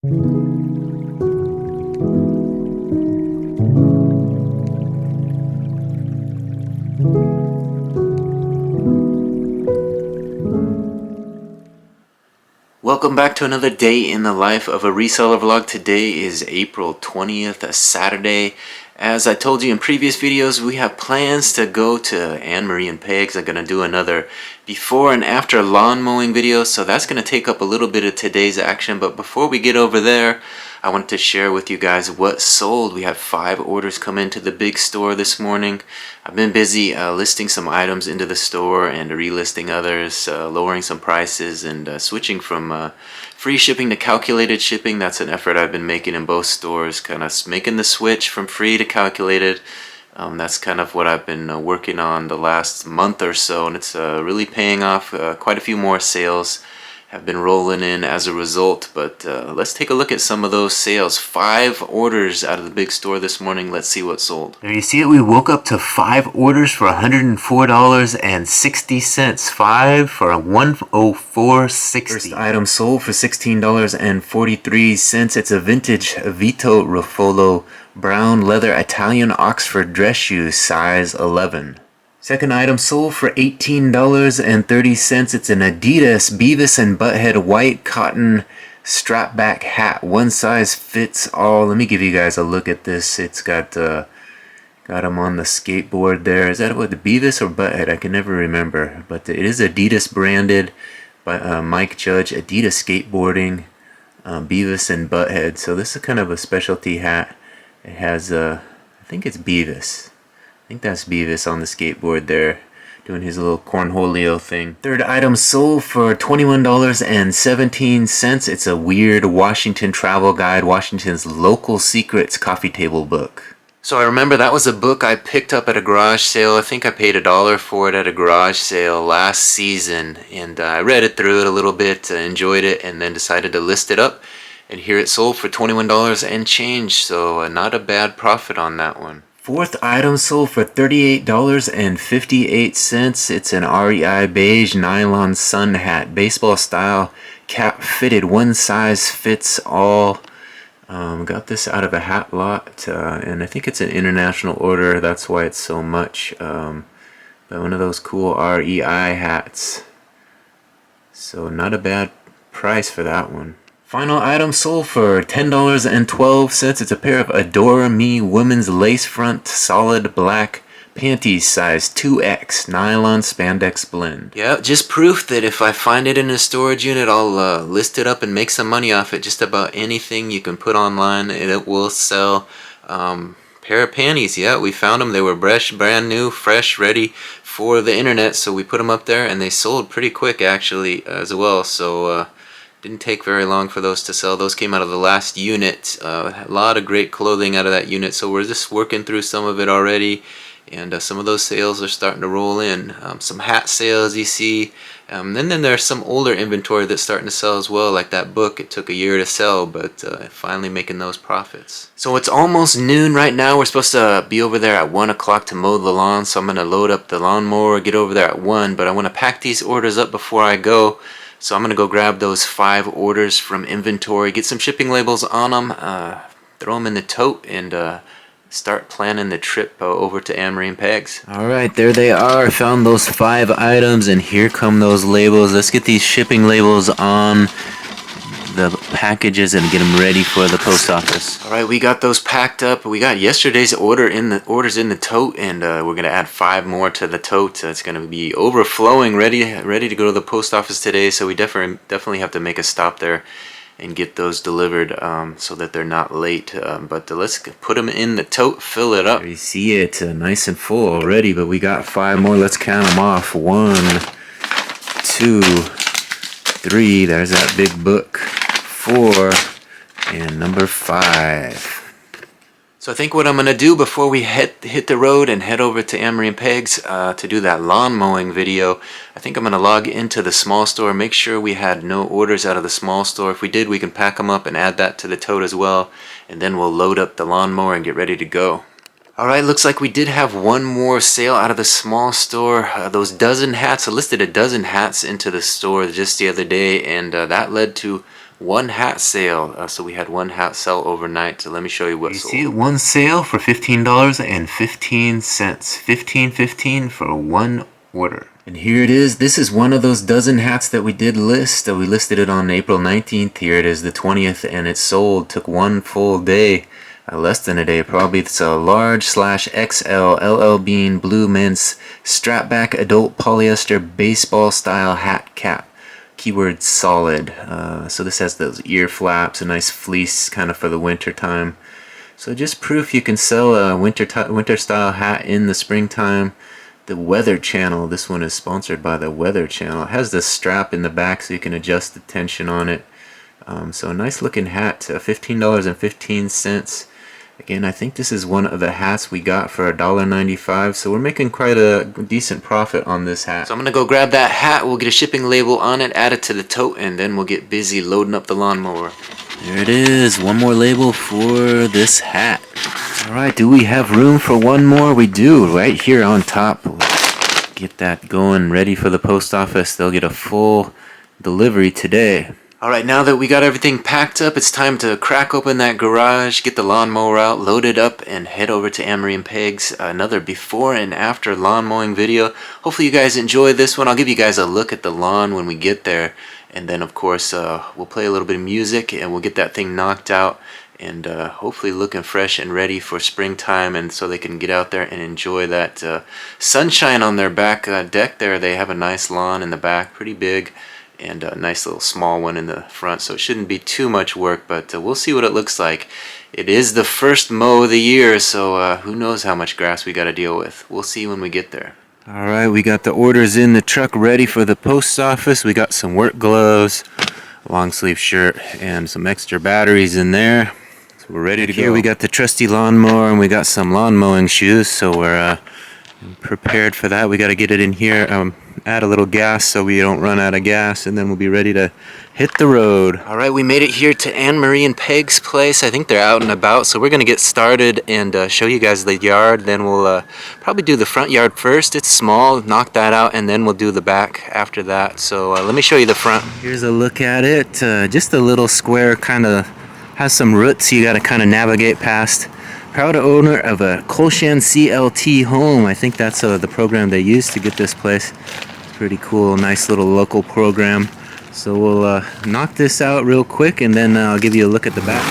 Welcome back to another day in the life of a reseller vlog. Today is April 20th, a Saturday. As I told you in previous videos, we have plans to go to Anne-Marie and Peg's. I'm going to do another before and after lawn mowing video, so that's going to take up a little bit of today's action. But before we get over there, I wanted to share with you guys what sold. We had 5 orders come into the big store this morning. I've been busy listing some items into the store and relisting others, lowering some prices, and switching from free shipping to calculated shipping. That's an effort I've been making in both stores, kind of making the switch from free to calculated. That's kind of what I've been working on the last month or so, and it's really paying off. Quite a few more sales have been rolling in as a result, but let's take a look at some of those sales. 5 orders out of the big store this morning. Let's see what sold. There you see it. We woke up to 5 orders for $104.60. 5 for $104.60. First item sold for $16.43. It's a vintage Vito Ruffolo brown leather Italian Oxford dress shoes, size 11. Second item sold for $18.30. It's an Adidas Beavis and Butthead white cotton strap back hat. One size fits all. Let me give you guys a look at this. It's got him on the skateboard there. Is that what, the Beavis or Butthead? I can never remember. But it is Adidas branded by Mike Judge. Adidas skateboarding, Beavis and Butthead. So this is kind of a specialty hat. It has, I think it's Beavis. I think that's Beavis on the skateboard there, doing his little cornholio thing. Third item sold for $21.17. It's a weird Washington travel guide, Washington's Local Secrets coffee table book. So I remember that was a book I picked up at a garage sale. I think I paid $1 for it at a garage sale last season, and I read it through it a little bit, enjoyed it, and then decided to list it up. And here it sold for $21 and change, so not a bad profit on that one. Fourth item sold for $38.58. It's an REI beige nylon sun hat, baseball style, cap fitted, one size fits all. Got this out of a hat lot, and I think it's an international order, that's why it's so much. But one of those cool REI hats. So not a bad price for that one. Final item sold for $10.12. It's a pair of Adore Me women's lace front solid black panties, size 2X, nylon spandex blend. Yeah, just proof that if I find it in a storage unit, I'll list it up and make some money off it. Just about anything you can put online, it will sell. Pair of panties, yeah, we found them. They were brand new, fresh, ready for the internet, so we put them up there, and they sold pretty quick actually as well. So didn't take very long for those to sell. Those came out of the last unit. A lot of great clothing out of that unit, so we're just working through some of it already, and some of those sales are starting to roll in. Some hat sales you see, and then there's some older inventory that's starting to sell as well, like that book. It took a year to sell, but finally making those profits. So it's almost noon right now. We're supposed to be over there at 1 o'clock to mow the lawn, so I'm going to load up the lawnmower, get over there at 1, but I want to pack these orders up before I go. So I'm going to go grab those 5 orders from inventory, get some shipping labels on them, throw them in the tote, and start planning the trip over to Anne-Marie and Peg's. Alright, there they are. Found those 5 items, and here come those labels. Let's get these shipping labels on the packages and get them ready for the post office. Alright, we got those packed up. We got yesterday's orders in the tote, and we're going to add 5 more to the tote. It's going to be overflowing, ready to go to the post office today, so we definitely have to make a stop there and get those delivered so that they're not late. But let's put them in the tote, fill it up. There you see it, nice and full already, but we got 5 more. Let's count them off. 1, 2, 3, there's that big book. 4, and number 5. So I think what I'm going to do before we hit the road and head over to Anne-Marie and Peg's to do that lawn mowing video, I think I'm going to log into the small store, make sure we had no orders out of the small store. If we did, we can pack them up and add that to the tote as well, and then we'll load up the lawnmower and get ready to go. Alright, looks like we did have one more sale out of the small store. Those dozen hats, I listed a dozen hats into the store just the other day, and that led to one hat sale. So we had one hat sell overnight. So let me show you what sold. You see, one sale for $15.15. $15.15 for one order. And here it is. This is one of those dozen hats that we did list. We listed it on April 19th. Here it is, the 20th, and it sold. Took one full day. Less than a day probably. It's a large /XL LL Bean blue men's strapback adult polyester baseball style hat cap. Keyword solid. So this has those ear flaps, a nice fleece kind of for the winter time. So just proof you can sell a winter style hat in the springtime. The Weather Channel, this one is sponsored by the Weather Channel. It has the strap in the back so you can adjust the tension on it. So a nice looking hat, $15.15. Again, I think this is one of the hats we got for $1.95, so we're making quite a decent profit on this hat. So I'm going to go grab that hat, we'll get a shipping label on it, add it to the tote, and then we'll get busy loading up the lawnmower. There it is, one more label for this hat. Alright, do we have room for one more? We do, right here on top. Let's get that going, ready for the post office. They'll get a full delivery today. Alright, now that we got everything packed up, it's time to crack open that garage, get the lawnmower out, load it up, and head over to Anne-Marie and Peg's another before and after lawn mowing video. Hopefully you guys enjoy this one. I'll give you guys a look at the lawn when we get there. And then, of course, we'll play a little bit of music, and we'll get that thing knocked out. And hopefully looking fresh and ready for springtime, and so they can get out there and enjoy that sunshine on their back deck there. They have a nice lawn in the back, pretty big. And a nice little small one in the front, so it shouldn't be too much work, but we'll see what it looks like. It is the first mow of the year, so who knows how much grass we got to deal with. We'll see when we get there. Alright, we got the orders in the truck ready for the post office. We got some work gloves, a long sleeve shirt, and some extra batteries in there. So we're ready to go. Here we got the trusty lawnmower, and we got some lawn mowing shoes, so we're prepared for that. We got to get it in here, add a little gas so we don't run out of gas, and then we'll be ready to hit the road. Alright, we made it here to Anne-Marie and Peg's place. I think they're out and about, so we're going to get started and show you guys the yard. Then we'll probably do the front yard first. It's small, knock that out, and then we'll do the back after that. So let me show you the front. Here's a look at it. Just a little square, kind of has some roots you got to kind of navigate past. Proud owner of a Colshan CLT home. I think that's the program they used to get this place. It's pretty cool, nice little local program. So we'll knock this out real quick, and then I'll give you a look at the back.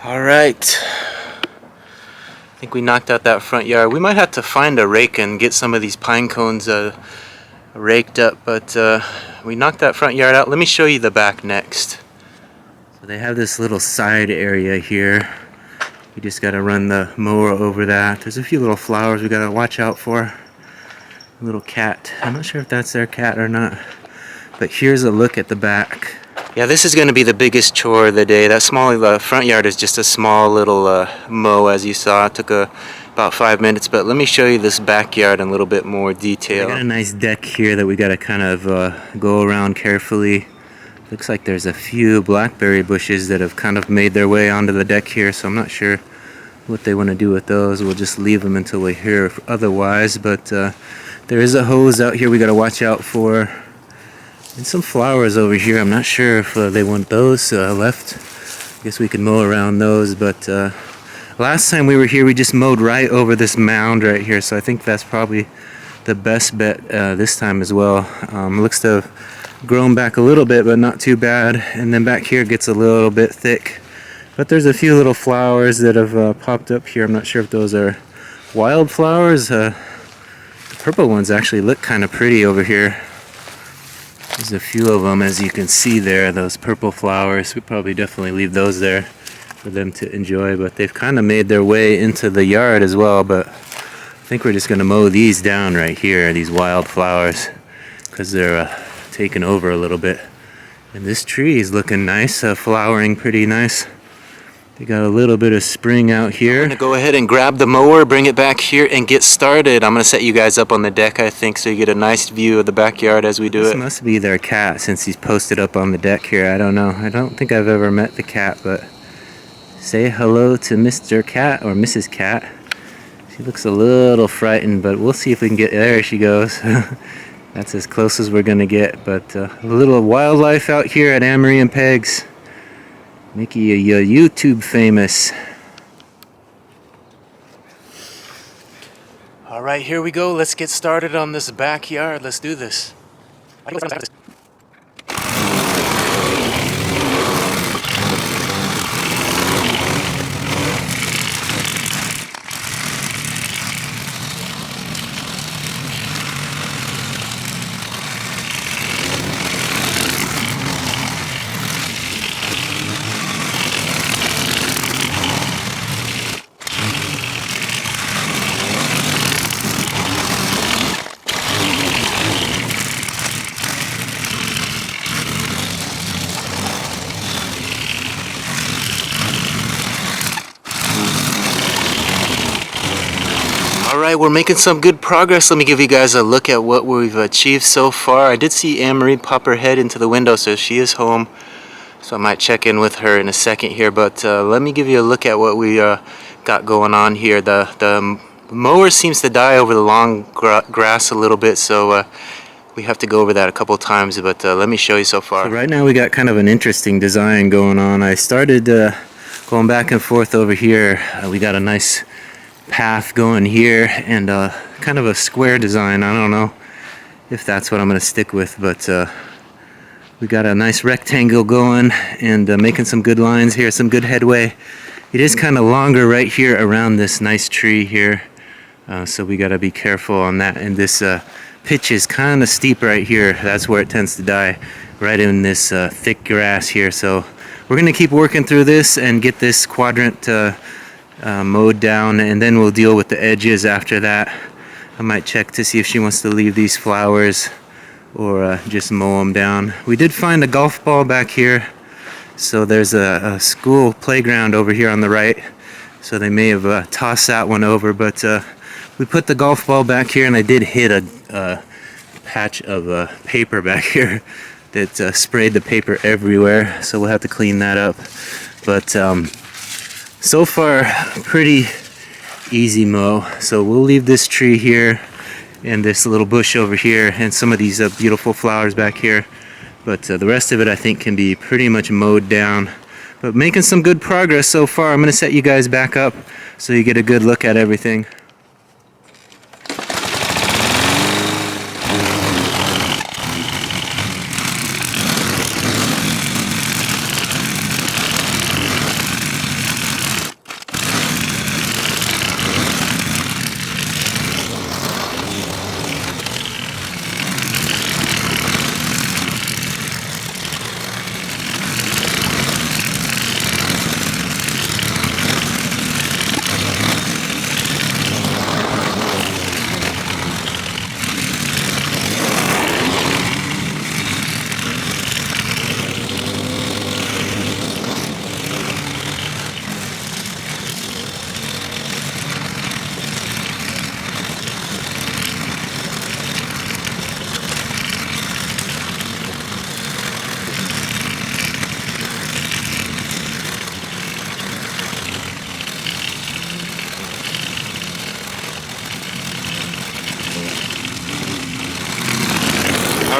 Alright, I think we knocked out that front yard. We might have to find a rake and get some of these pine cones raked up, but we knocked that front yard out. Let me show you the back next. So they have this little side area here. We just got to run the mower over that. There's a few little flowers we got to watch out for. A little cat. I'm not sure if that's their cat or not, but here's a look at the back. Yeah, this is going to be the biggest chore of the day. That small front yard is just a small little mow, as you saw. It took about 5 minutes, but let me show you this backyard in a little bit more detail. We got a nice deck here that we got to kind of go around carefully. Looks like there's a few blackberry bushes that have kind of made their way onto the deck here, so I'm not sure what they want to do with those. We'll just leave them until we hear otherwise, but there is a hose out here we got to watch out for. And some flowers over here. I'm not sure if they want those left. I guess we could mow around those, but last time we were here we just mowed right over this mound right here, so I think that's probably the best bet this time as well. Looks to have grown back a little bit, but not too bad. And then back here gets a little bit thick, but there's a few little flowers that have popped up here. I'm not sure if those are wildflowers. The purple ones actually look kind of pretty over here. There's a few of them, as you can see there, those purple flowers. We probably definitely leave those there for them to enjoy, but they've kind of made their way into the yard as well. But I think we're just going to mow these down right here, these wild flowers, because they're taken over a little bit. And this tree is looking nice, flowering pretty nice. They got a little bit of spring out here. I'm gonna go ahead and grab the mower, bring it back here, and get started. I'm gonna set you guys up on the deck, I think, so you get a nice view of the backyard as we do it. This must be their cat, since he's posted up on the deck here. I don't know. I don't think I've ever met the cat, but say hello to Mr. Cat or Mrs. Cat. She looks a little frightened, but we'll see if we can get... There she goes. That's as close as we're gonna get. But a little wildlife out here at Amory and Peg's. Making you YouTube famous. All right, here we go. Let's get started on this backyard. Let's do this. Alright, we're making some good progress. Let me give you guys a look at what we've achieved so far. I did see Anne-Marie pop her head into the window, so she is home. So I might check in with her in a second here, but let me give you a look at what we got going on here. The mower seems to die over the long grass a little bit, so we have to go over that a couple times, but let me show you so far. So right now we got kind of an interesting design going on. I started going back and forth over here. We got a nice path going here and kind of a square design. I don't know if that's what I'm going to stick with, but we got a nice rectangle going and making some good lines here, some good headway. It is kind of longer right here around this nice tree here, so we got to be careful on that. And this pitch is kind of steep right here. That's where it tends to die, right in this thick grass here. So we're going to keep working through this and get this quadrant mowed down, and then we'll deal with the edges after that. I might check to see if she wants to leave these flowers or just mow them down. We did find a golf ball back here, so there's a school playground over here on the right, so they may have tossed that one over, but we put the golf ball back here, and I did hit a patch of paper back here that sprayed the paper everywhere, so we'll have to clean that up. But so far, pretty easy mow. So we'll leave this tree here and this little bush over here and some of these beautiful flowers back here. But the rest of it I think can be pretty much mowed down. But making some good progress so far. I'm going to set you guys back up so you get a good look at everything.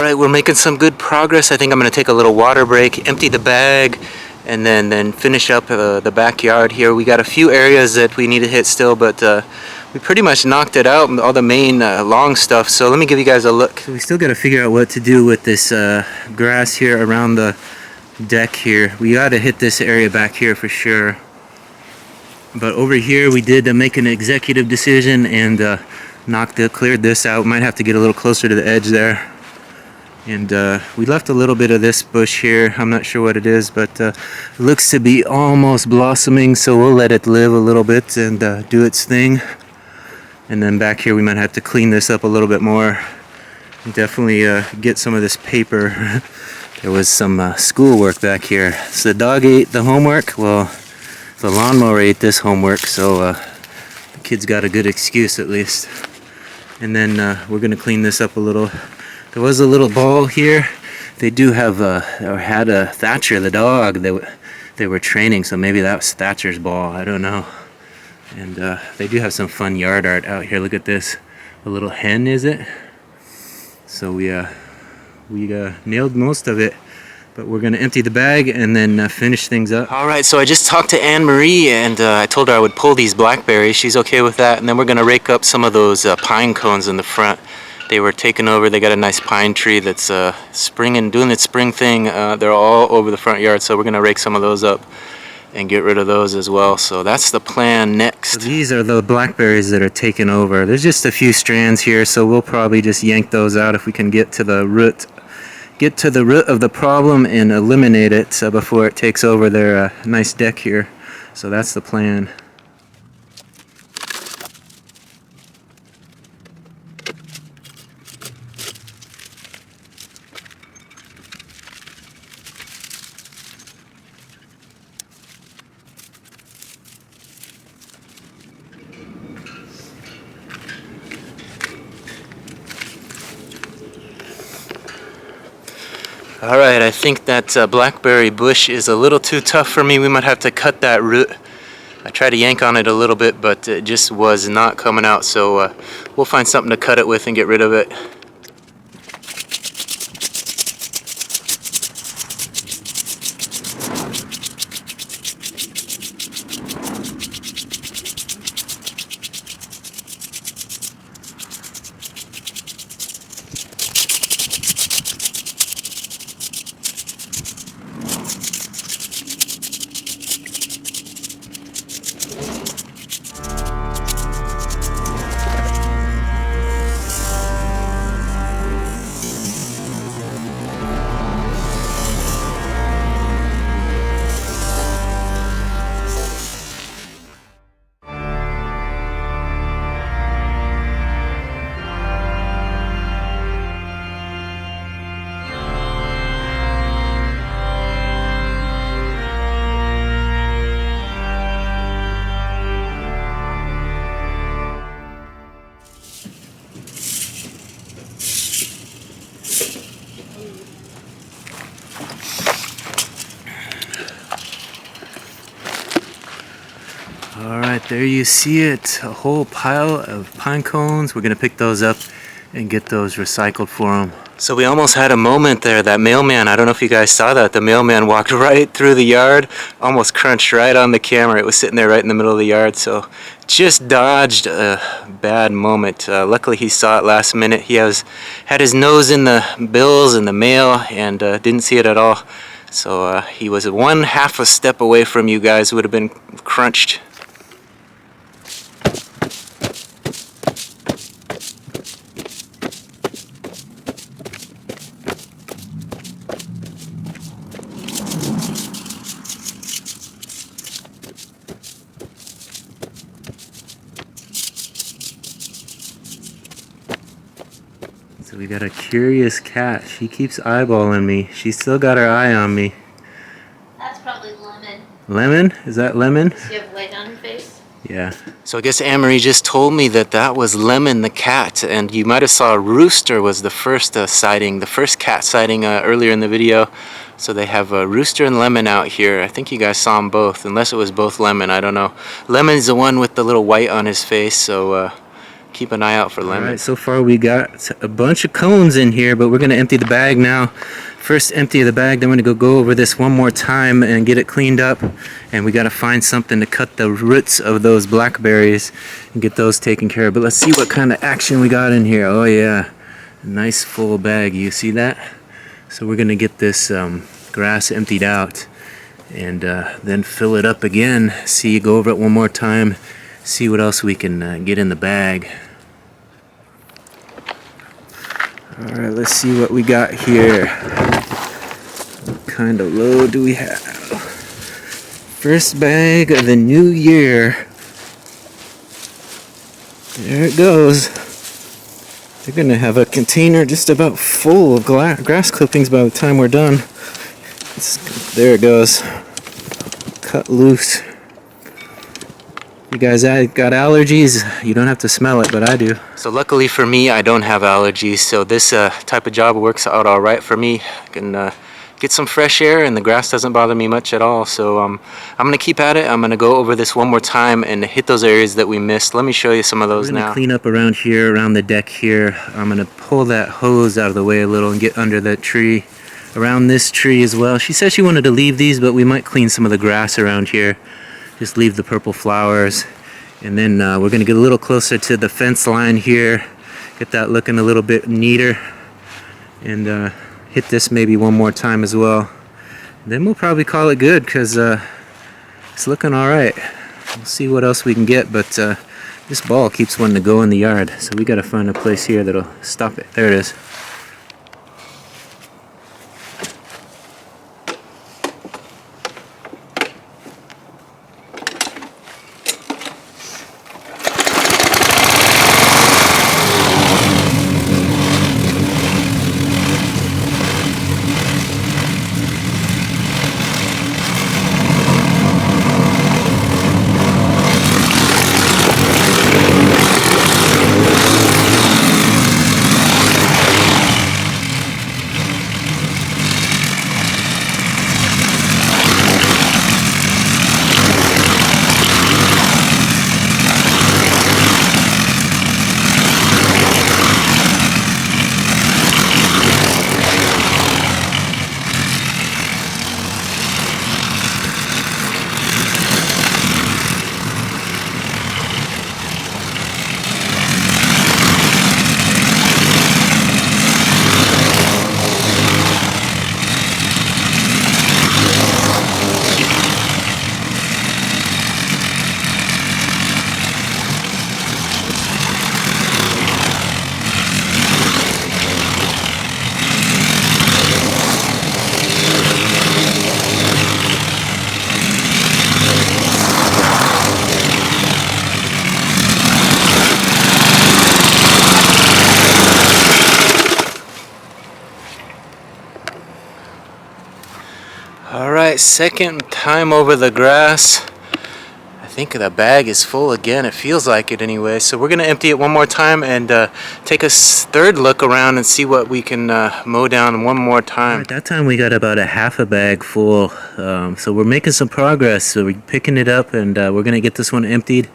Alright, we're making some good progress. I think I'm going to take a little water break, empty the bag, and then finish up the backyard here. We got a few areas that we need to hit still, but we pretty much knocked it out, all the main long stuff. So let me give you guys a look. So we still got to figure out what to do with this grass here around the deck here. We got to hit this area back here for sure. But over here we did make an executive decision and cleared this out. Might have to get a little closer to the edge there. And we left a little bit of this bush here. I'm not sure what it is, but it looks to be almost blossoming, so we'll let it live a little bit and do its thing. And then back here we might have to clean this up a little bit more Definitely get some of this paper. There was some schoolwork back here. So the dog ate the homework. Well, the lawnmower ate this homework, so the kids got a good excuse at least. And then we're gonna clean this up a little. There was a little ball here. They do have or had a Thatcher, the dog. They were training, so maybe that was Thatcher's ball. I don't know. And they do have some fun yard art out here. Look at this, a little hen, is it? So we nailed most of it, but we're gonna empty the bag and then finish things up. All right, so I just talked to Anne Marie, and I told her I would pull these blackberries. She's okay with that, and then we're gonna rake up some of those pine cones in the front. They were taken over. They got a nice pine tree that's springing, doing its spring thing. They're all over the front yard, so we're gonna rake some of those up and get rid of those as well. So that's the plan next. So these are the blackberries that are taken over. There's just a few strands here, so we'll probably just yank those out if we can get to the root of the problem and eliminate it before it takes over their nice deck here. So that's the plan. Alright, I think that blackberry bush is a little too tough for me. We might have to cut that root. I tried to yank on it a little bit, but it just was not coming out, so we'll find something to cut it with and get rid of it. Alright, there you see it, a whole pile of pine cones. We're gonna pick those up and get those recycled for them. So we almost had a moment there, that mailman, I don't know if you guys saw that, the mailman walked right through the yard, almost crunched right on the camera. It was sitting there right in the middle of the yard, so just dodged a bad moment. Luckily he saw it last minute. He had his nose in the bills and the mail and didn't see it at all. So he was one half a step away from you guys, who would have been crunched. So we got a curious cat. She keeps eyeballing me. She's still got her eye on me. That's probably Lemon. Lemon? Is that Lemon? Does she have white on her face? Yeah. So I guess Anne-Marie just told me that that was Lemon the cat, and you might have saw Rooster was the first sighting, the first cat sighting earlier in the video. So they have Rooster and Lemon out here. I think you guys saw them both, unless it was both Lemon, I don't know. Lemon's the one with the little white on his face, so keep an eye out for Lemon. Alright, so far we got a bunch of cones in here, but we're going to empty the bag now. First empty the bag, then we're going to go over this one more time and get it cleaned up. And we got to find something to cut the roots of those blackberries and get those taken care of. But let's see what kind of action we got in here. Oh yeah, a nice full bag, you see that? So we're going to get this grass emptied out and then fill it up again. See, go over it one more time, see what else we can get in the bag. Alright, let's see what we got here. What kind of load do we have? First bag of the new year. There it goes. They're gonna have a container just about full of grass clippings by the time we're done. There it goes. Cut loose. You guys got allergies? You don't have to smell it, but I do. So luckily for me, I don't have allergies, so this type of job works out all right for me. I can get some fresh air and the grass doesn't bother me much at all. So I'm gonna keep at it. I'm gonna go over this one more time and hit those areas that we missed. Let me show you some of those now. We're gonna clean up around here, around the deck here. I'm gonna pull that hose out of the way a little and get under that tree. Around this tree as well. She said she wanted to leave these, but we might clean some of the grass around here. Just leave the purple flowers. And then we're gonna get a little closer to the fence line here. Get that looking a little bit neater. And hit this maybe one more time as well. Then we'll probably call it good because it's looking all right. We'll see what else we can get, but this ball keeps wanting to go in the yard. So we gotta find a place here that'll stop it. There it is. Alright, second time over the grass. I think the bag is full again. It feels like it anyway. So we're going to empty it one more time and take a third look around and see what we can mow down one more time. At that time we got about a half a bag full. So we're making some progress. So we're picking it up and we're going to get this one emptied.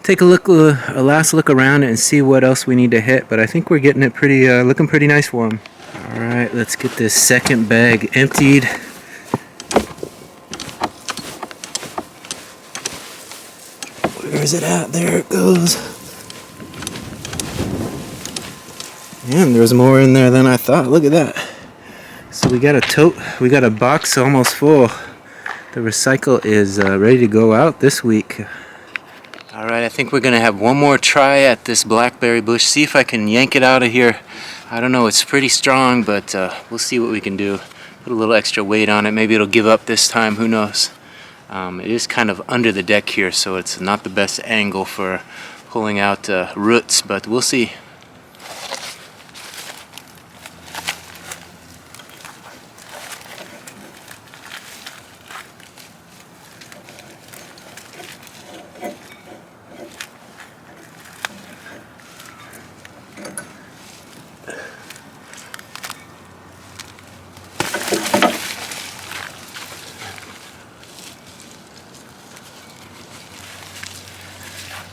Take a look, a last look around it and see what else we need to hit. But I think we're getting it pretty, looking pretty nice for them. Alright, let's get this second bag emptied. Where is it at? There it goes. And there's more in there than I thought. Look at that. So we got a tote. We got a box almost full. The recycle is ready to go out this week. Alright, I think we're going to have one more try at this blackberry bush. See if I can yank it out of here. I don't know. It's pretty strong, but we'll see what we can do. Put a little extra weight on it. Maybe it'll give up this time. Who knows? It is kind of under the deck here, so it's not the best angle for pulling out roots, but we'll see.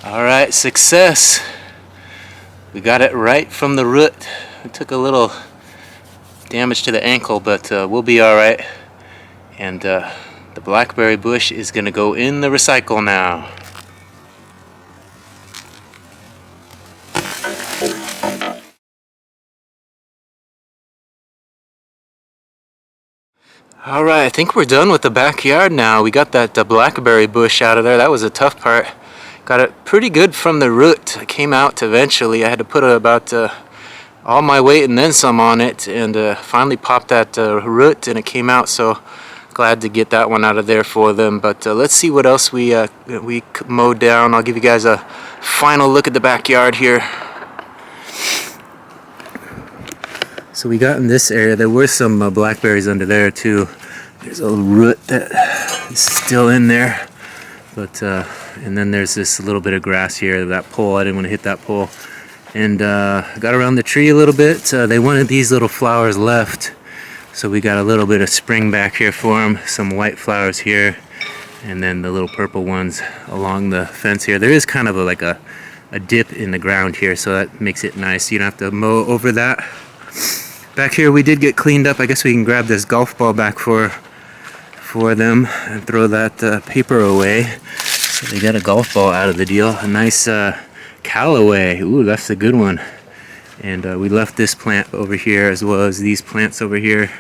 Alright, success. We got it right from the root. It took a little damage to the ankle, but we'll be alright. And the blackberry bush is going to go in the recycle now. Alright, I think we're done with the backyard now. We got that blackberry bush out of there. That was a tough part. Got it pretty good from the root. It came out eventually. I had to put about all my weight and then some on it, and finally popped that root and it came out. So glad to get that one out of there for them. But let's see what else we mowed down. I'll give you guys a final look at the backyard here. So we got in this area. There were some blackberries under there too. There's a root that is still in there, but and then there's this little bit of grass here. That pole, I didn't want to hit that pole, and got around the tree a little bit. They wanted these little flowers left, so we got a little bit of spring back here for them. Some white flowers here, and then the little purple ones along the fence here. There is kind of like a dip in the ground here, so that makes it nice. You don't have to mow over that. Back here we did get cleaned up. I guess we can grab this golf ball back for them and throw that paper away. So they got a golf ball out of the deal. A nice Callaway. Ooh, that's a good one. And we left this plant over here as well as these plants over here.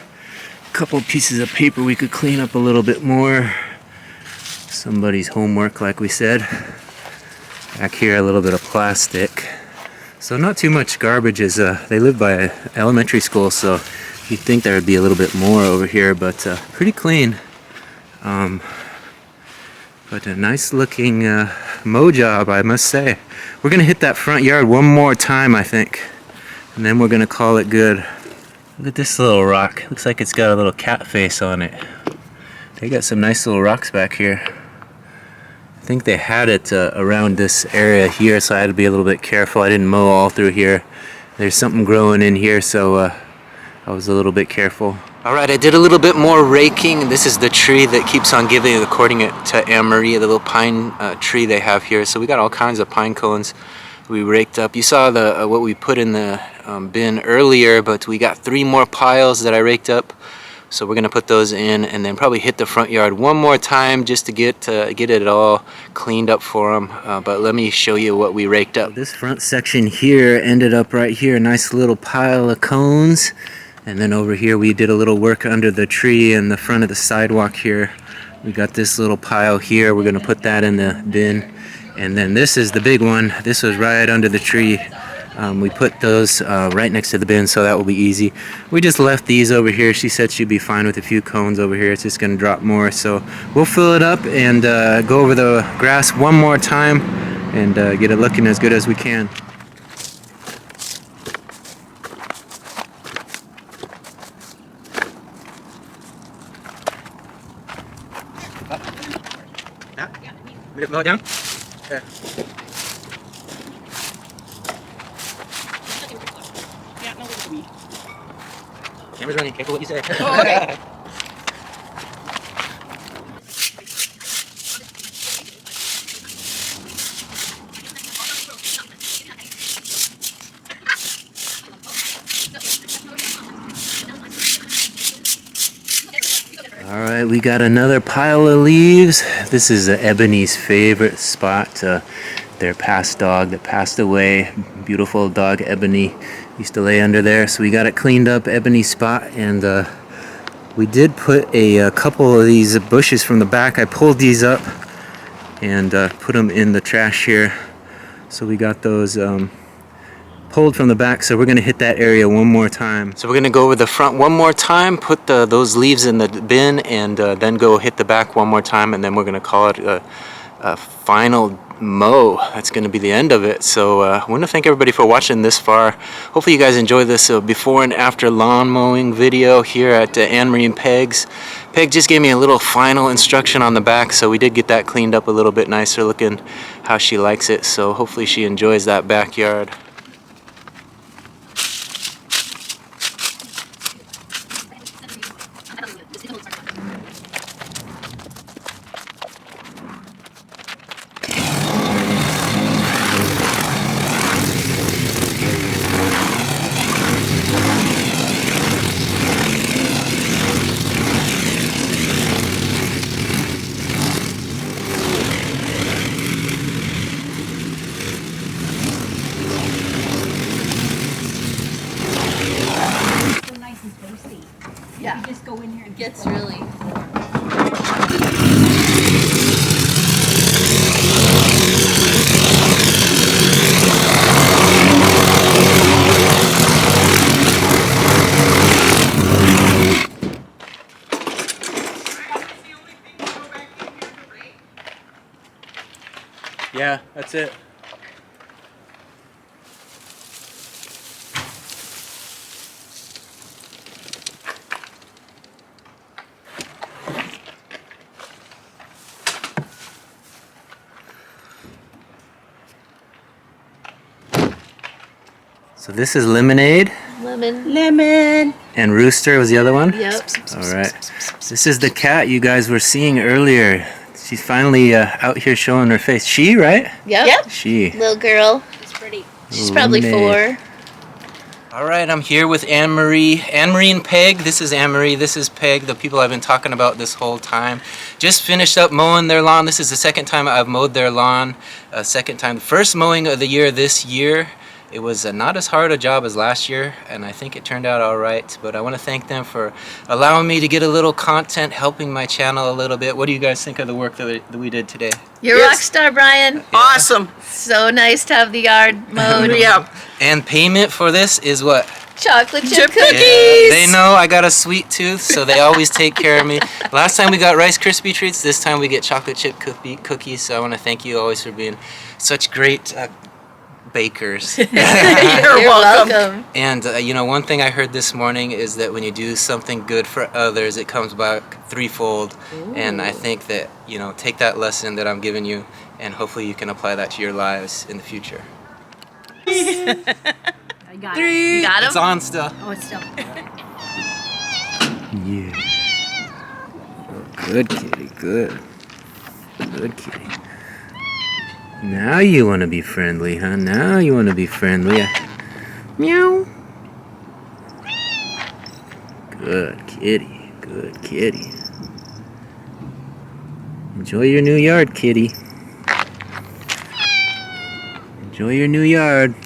A couple pieces of paper we could clean up a little bit more. Somebody's homework, like we said. Back here a little bit of plastic. So not too much garbage, as they live by an elementary school, so you'd think there would be a little bit more over here, but pretty clean. But a nice looking mow job, I must say. We're gonna hit that front yard one more time, I think, and then we're gonna call it good. Look at this little rock. Looks like it's got a little cat face on it. They got some nice little rocks back here. I think they had it around this area here, so I had to be a little bit careful. I didn't mow all through here. There's something growing in here, so I was a little bit careful. Alright, I did a little bit more raking. This is the tree that keeps on giving, according to Anne-Marie, the little pine tree they have here. So we got all kinds of pine cones we raked up. You saw the what we put in the bin earlier, but we got 3 more piles that I raked up. So we're gonna put those in and then probably hit the front yard one more time just to get it all cleaned up for them. But let me show you what we raked up. This front section here ended up right here, a nice little pile of cones. And then over here we did a little work under the tree in the front of the sidewalk here. We got this little pile here. We're gonna put that in the bin. And then this is the big one. This was right under the tree. We put those right next to the bin, so that will be easy. We just left these over here. She said she'd be fine with a few cones over here. It's just going to drop more. So we'll fill it up and go over the grass one more time and get it looking as good as we can. Camera's running, careful what you say. Oh, okay. Alright, we got another pile of leaves. This is Ebony's favorite spot. Their past dog that passed away. Beautiful dog Ebony used to lay under there. So we got it cleaned up, Ebony's spot, and we did put a couple of these bushes from the back. I pulled these up and put them in the trash here. So we got those pulled from the back, so we're going to hit that area one more time. So we're going to go over the front one more time, put those leaves in the bin, and then go hit the back one more time, and then we're going to call it a final mow. That's going to be the end of it. So I want to thank everybody for watching this far. Hopefully you guys enjoy this before and after lawn mowing video here at Anne-Marie and Peg's. Peg just gave me a little final instruction on the back, so we did get that cleaned up a little bit nicer looking how she likes it. So hopefully she enjoys that backyard. Yeah. You just go in here and It gets really. Yeah, that's it. So this is Lemonade, Lemon. and Rooster was the other one? Yep. Alright. This is the cat you guys were seeing earlier. She's finally out here showing her face. She, right? Yep. She. Little girl. It's pretty. She's probably Lemonade. 4. Alright, I'm here with Anne-Marie. Anne-Marie and Peg. This is Anne-Marie, this is Peg, the people I've been talking about this whole time. Just finished up mowing their lawn. This is the second time I've mowed their lawn. Second time. The first mowing of the year this year. It was not as hard a job as last year, and I think it turned out alright. But I want to thank them for allowing me to get a little content, helping my channel a little bit. What do you guys think of the work that we did today? You're a rock star, Brian. Awesome. So nice to have the yard mowed. Yep. And payment for this is what? Chocolate chip Chip cookies. cookies. They know I got a sweet tooth, so they always take care of me. Last time we got Rice Krispie treats. This time we get chocolate chip cookies. So I want to thank you always for being such great bakers. You're You're welcome. welcome. And you know, one thing I heard this morning is that when you do something good for others, it comes back threefold. And I think that, you know, take that lesson that I'm giving you, and hopefully you can apply that to your lives in the future. I got it. You got It's him? on still. Oh, it's still. Yeah. Good kitty, good. Good kitty. Now you want to be friendly, huh? Now you want to be friendly. Meow. Good kitty, good kitty. Enjoy your new yard, kitty. Enjoy your new yard.